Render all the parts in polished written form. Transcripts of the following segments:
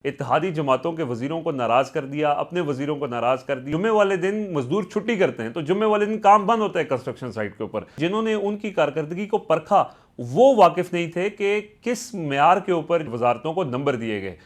इत्तेहादी जमातों के वजीरों को नाराज कर दिया, अपने वजीरों को नाराज कर दिया। जुम्मे वाले दिन मजदूर छुट्टी करते हैं तो जुम्मे वाले दिन काम बंद होता है कंस्ट्रक्शन साइट के ऊपर। जिन्होंने उनकी कारकर्दगी को परखा वो वाकिफ नहीं थे कि किस मेयार के ऊपर वजारतों को नंबर दिए गए।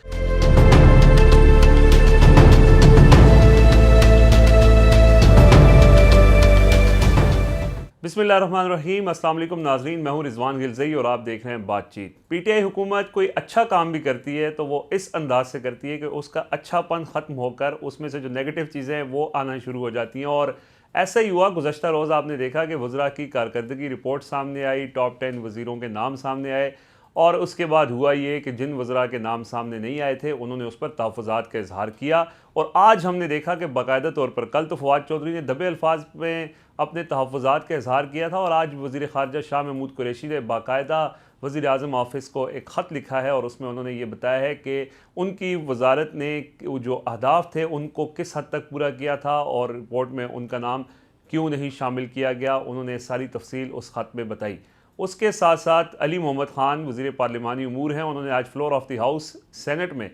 बिस्मिल्लाहिर्रहमानिर्रहीम, अस्सलाम वालेकुम नाजरीन, मैं हूं रिजवान गिलज़ई और आप देख रहे हैं बातचीत। पीटीआई हुकूमत कोई अच्छा काम भी करती है तो वो इस अंदाज से करती है कि उसका अच्छापन ख़त्म होकर उसमें से जो नेगेटिव चीज़ें हैं वो आना शुरू हो जाती हैं। और ऐसा ही हुआ। गुज़श्ता रोज़ आपने देखा कि वज़रा की कारकर्दगी रिपोर्ट सामने आई, टॉप 10 वज़ीरों के नाम सामने आए और उसके बाद हुआ ये कि जिन वज़रा के नाम सामने नहीं आए थे उन्होंने उस पर तहफ़्फ़ुज़ात का इजहार किया। और आज हमने देखा कि बाकायदा तौर पर, कल तो फवाद चौधरी ने दबे अल्फाज में अपने तहफ़्फ़ुज़ात का इजहार किया था और आज वज़ीर ख़ारजा शाह महमूद कुरैशी ने बाकायदा वज़ीर आज़म ऑफ़िस को एक ख़त लिखा है और उसमें उन्होंने ये बताया है कि उनकी वज़ारत ने जो अहदाफ़ थे उनको किस हद तक पूरा किया था और रिपोर्ट में उनका नाम क्यों नहीं शामिल किया गया। उन्होंने सारी तफसील उस ख़त में बताई। उसके साथ साथ अली मोहम्मद ख़ान वज़ीर पार्लिमानी उमूर हैं, उन्होंने आज floor of the house senate में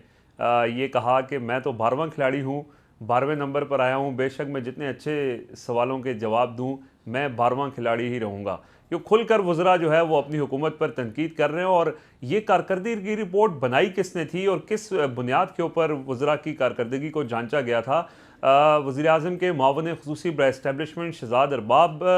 ये कहा कि मैं तो 12वां खिलाड़ी हूँ, 12वें नंबर पर आया हूँ, बेशक मैं जितने अच्छे सवालों के जवाब दूँ मैं 12वां खिलाड़ी ही रहूँगा। ये खुलकर वज़रा जो है वो अपनी हुकूमत पर तनकीद कर रहे हैं। और ये कारकर्दगी की रिपोर्ट बनाई किसने थी और किस बुनियाद के ऊपर वज़रा की कारकर्दगी को जांचा गया था। वज़ीर आज़म के मुआवन ख़ुसूसी बर एस्टैब्लिशमेंट शहजाद अरबाब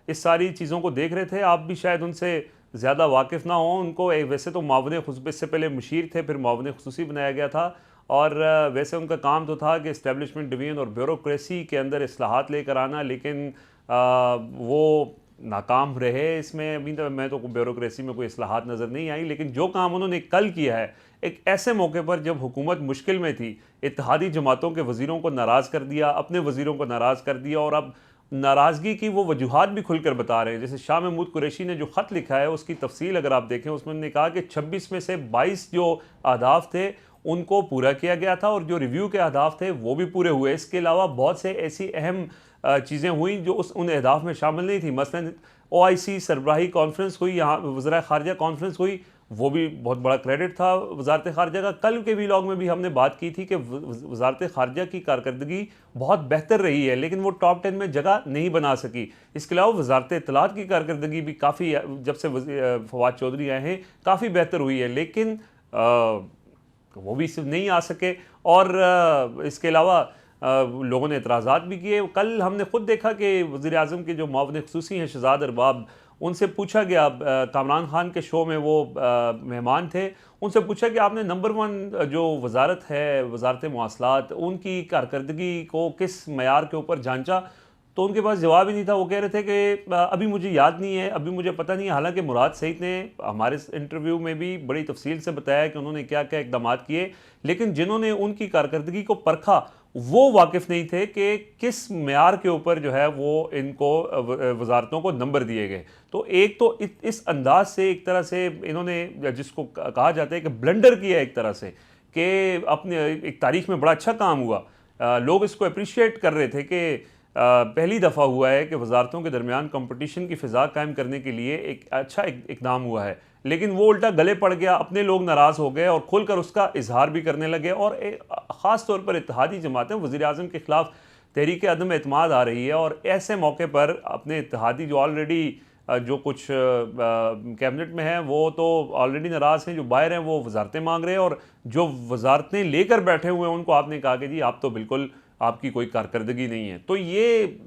इस सारी चीज़ों को देख रहे थे। आप भी शायद उनसे ज़्यादा वाकिफ़ ना हों। उनको वैसे तो मुआवन ख़ुसूसी, इससे पहले मुशीर थे, फिर मुआवन ख़ुसूसी बनाया गया था और वैसे उनका काम तो था कि इस्टेब्लिशमेंट डिवीज़न और ब्यूरोक्रेसी के अंदर इस्लाहात लेकर आना, लेकिन वो नाकाम रहे इसमें। अभी तो मैं तो ब्यूरोक्रेसी में कोई इस्लाहात नज़र नहीं आई, लेकिन जो काम उन्होंने कल किया है एक ऐसे मौके पर जब हुकूमत मुश्किल में थी, इत्तेहादी जमातों के वज़ीरों को नाराज़ कर दिया, अपने वज़ीरों को नाराज़ कर दिया और अब नाराज़गी की वो वजूहात भी खुलकर बता रहे हैं। जैसे शाह महमूद कुरैशी ने जो ख़त लिखा है उसकी तफसील अगर आप देखें, उसमें उन्होंने कहा कि 26 में से 22 जो अहदाफ थे उनको पूरा किया गया था और जो रिव्यू के अहदाफ थे वो भी पूरे हुए। इसके अलावा बहुत से ऐसी अहम चीज़ें हुई जो उन अहदाफ में शामिल नहीं थी। मसलन OIC सरबराही कॉन्फ्रेंस हुई, यहाँ वज़रा ख़ारजा कॉन्फ्रेंस हुई, वो भी बहुत बड़ा क्रेडिट था वज़ारत ख़ारजा का। कल के व्लॉग में भी हमने बात की थी कि वज़ारत ख़ारजा की कारकर्दगी बहुत बेहतर रही है, लेकिन वो टॉप 10 में जगह नहीं बना सकी। इसके अलावा वज़ारत इत्तलात की कारकर्दगी भी काफ़ी, जब से फवाद चौधरी आए हैं, काफ़ी बेहतर हुई है, लेकिन वो भी सिर्फ नहीं आ सके। और इसके अलावा लोगों ने एतराज़ात भी किए। कल हमने ख़ुद देखा कि वज़ीर आज़म के जो मुआवन ख़ुसूसी हैं शहजाद अरबाब, उनसे पूछा गया, कामरान खान के शो में वो मेहमान थे, उनसे पूछा कि आपने नंबर 1 जो वज़ारत है वज़ारत मवासलात, उनकी कारकर्दगी को किस मयार के ऊपर जांचा, तो उनके पास जवाब ही नहीं था। वो कह रहे थे कि अभी मुझे याद नहीं है, अभी मुझे पता नहीं है। हालांकि मुराद सईद ने हमारे इंटरव्यू में भी बड़ी तफसील से बताया कि उन्होंने क्या क्या इकदाम किए, लेकिन जिन्होंने उनकी कारकर्दगी को परखा वो वाकिफ़ नहीं थे कि किस मेयार के ऊपर जो है वो इनको वजारतों को नंबर दिए गए। तो एक तो इस अंदाज से एक तरह से इन्होंने, जिसको कहा जाता है कि ब्लंडर किया एक तरह से, कि अपने एक तारीख में बड़ा अच्छा काम हुआ। लोग इसको अप्रिशिएट कर रहे थे कि पहली दफ़ा हुआ है कि वजारतों के दरमियान कंपटीशन की फ़िज़ा कायम करने के लिए एक अच्छा इकदाम हुआ है, लेकिन वो उल्टा गले पड़ गया। अपने लोग नाराज़ हो गए और खुलकर उसका इजहार भी करने लगे। और ख़ास तौर पर इत्तेहादी जमातें वज़ीर आज़म के ख़िलाफ़ तहरीक अदम एतमाद आ रही है और ऐसे मौके पर अपने इत्तेहादी जो ऑलरेडी जो कुछ कैबिनेट में है वो तो ऑलरेडी नाराज़ हैं, जो बाहर हैं वो वजारतें मांग रहे हैं और जो वजारतें लेकर बैठे हुए हैं उनको आपने कहा कि जी आप तो बिल्कुल, आपकी कोई कारकर्दगी नहीं है। तो ये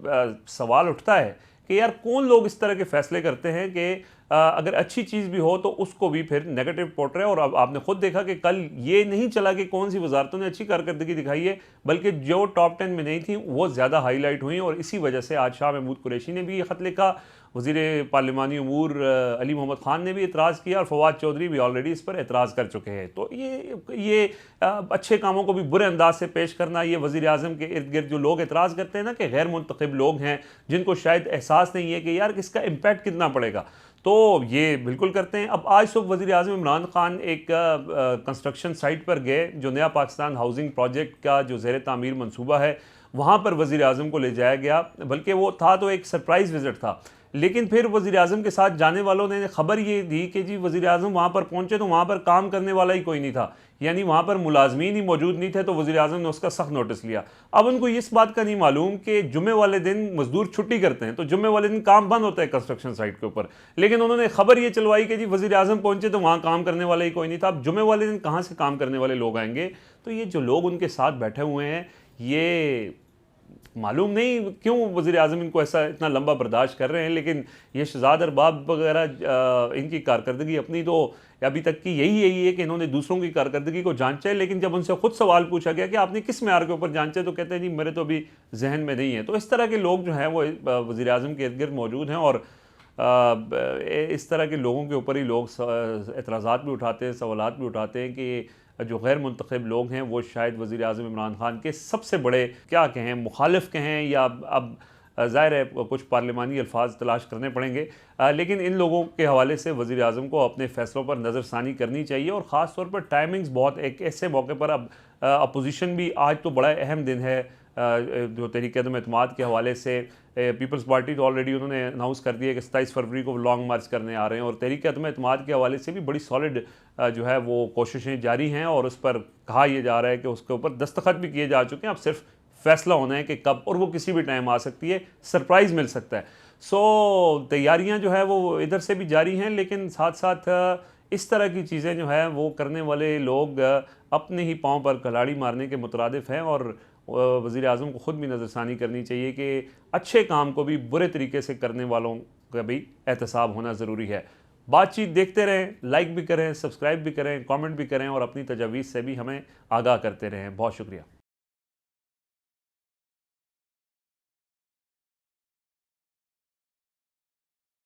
सवाल उठता है कि यार कौन लोग इस तरह के फ़ैसले करते हैं कि अगर अच्छी चीज़ भी हो तो उसको भी फिर नेगेटिव पोर्ट्रे। और अब आपने खुद देखा कि कल ये नहीं चला कि कौन सी वजारतों ने अच्छी कारकर्दगी दिखाई है, बल्कि जो टॉप 10 में नहीं थी वो ज़्यादा हाईलाइट हुई। और इसी वजह से आज शाह महमूद कुरैशी ने भी ये ख़त लिखा, वज़ीर पार्लिमानी उमूर अली मोहम्मद ख़ान ने भी एतराज़ किया और फवाद चौधरी भी ऑलरेडी इस पर एतराज़ कर चुके हैं। तो ये अच्छे कामों को भी बुरे अंदाज से पेश करना, ये वज़ीर आज़म के इर्द गिर्द जो लोग एतराज़ करते हैं ना कि गैर मुंतखब लोग हैं जिनको शायद एहसास नहीं है कि यार इसका इम्पैक्ट कितना पड़ेगा, तो ये बिल्कुल करते हैं। अब आज सुबह वज़ीर आज़म इमरान खान एक कंस्ट्रक्शन साइट पर गए, जो नया पाकिस्तान हाउसिंग प्रोजेक्ट का जो ज़ेर तामीर मनसूबा है वहाँ पर वज़ीर आज़म को ले जाया गया, बल्कि वो था तो एक सरप्राइज़ विज़िट था। लेकिन फिर वज़ीर आज़म के साथ जाने वालों ने खबर ये दी कि जी वज़ीर आज़म वहाँ पर पहुँचे तो वहाँ पर काम करने वाला ही कोई नहीं था। यानी वहाँ पर मुलाजमीन ही मौजूद नहीं थे तो वज़ीर-ए-आज़म ने उसका सख्त नोटिस लिया। अब उनको इस बात का नहीं मालूम कि जुम्मे वाले दिन मजदूर छुट्टी करते हैं, तो जुम्मे वाले दिन काम बंद होता है कंस्ट्रक्शन साइट के ऊपर। लेकिन उन्होंने खबर ये चलवाई कि जी वज़ीर-ए-आज़म पहुंचे तो वहाँ काम करने वाला ही कोई नहीं था। अब जुम्मे वाले दिन कहाँ से काम करने वाले लोग आएंगे? तो ये जो लोग उनके साथ बैठे हुए हैं, ये मालूम नहीं क्यों वज़ीर-ए-आज़म इनको ऐसा इतना लंबा बर्दाश्त कर रहे हैं, लेकिन ये शहज़ाद अरबाब वगैरह इनकी कारकर्दगी अपनी तो अभी तक की यही है कि इन्होंने दूसरों की कारकर्दगी को जांचा है। लेकिन जब उनसे खुद सवाल पूछा गया कि आपने किस मेयार के ऊपर जांचा है, तो कहते हैं जी मेरे तो अभी जहन में नहीं है। तो इस तरह के लोग जो हैं वो वज़ीर-ए-आज़म के इर्द-गिर्द मौजूद हैं और इस तरह के लोगों के ऊपर ही लोग एतराज़ात भी उठाते हैं, सवालात भी उठाते हैं कि जो गैर मुंतखब लोग हैं वो शायद वज़ीर-ए-आज़म इमरान खान के सबसे बड़े क्या कहें मुखालिफ कहें, या अब ज़ाहिर है कुछ पार्लिमानी अल्फाज तलाश करने पड़ेंगे। लेकिन इन लोगों के हवाले से वज़ीर-ए-आज़म को अपने फ़ैसलों पर नज़रसानी करनी चाहिए और ख़ास तौर पर टाइमिंग्स बहुत एक ऐसे मौके पर अब अपोजिशन भी आज तो बड़ा अहम दिन है जो तहरीक-ए-एतमाद के हवाले से पीपल्स पार्टी तो ऑलरेडी उन्होंने अनाउंस कर दिया कि 27 फरवरी को लॉन्ग मार्च करने आ रहे हैं और तहरीक-ए-एतमाद के हवाले से भी बड़ी सॉलिड जो है वो कोशिशें जारी हैं और उस पर कहा यह जा रहा है कि उसके ऊपर दस्तखत भी किए जा चुके हैं। अब सिर्फ फैसला होना है कि कब, और वो किसी भी टाइम आ सकती है, सरप्राइज़ मिल सकता है। सो तैयारियां जो है वो इधर से भी जारी हैं, लेकिन साथ साथ इस तरह की चीज़ें जो है वो करने वाले लोग अपने ही पाँव पर कुल्हाड़ी मारने के मुतरादिफ हैं और वज़ीर-ए-आज़म को ख़ुद भी नज़रसानी करनी चाहिए कि अच्छे काम को भी बुरे तरीके से करने वालों का भी एहतसाब होना ज़रूरी है। बातचीत देखते रहें, लाइक भी करें, सब्सक्राइब भी करें, कमेंट भी करें और अपनी तजावीज़ से भी हमें आगाह करते रहें। बहुत शुक्रिया।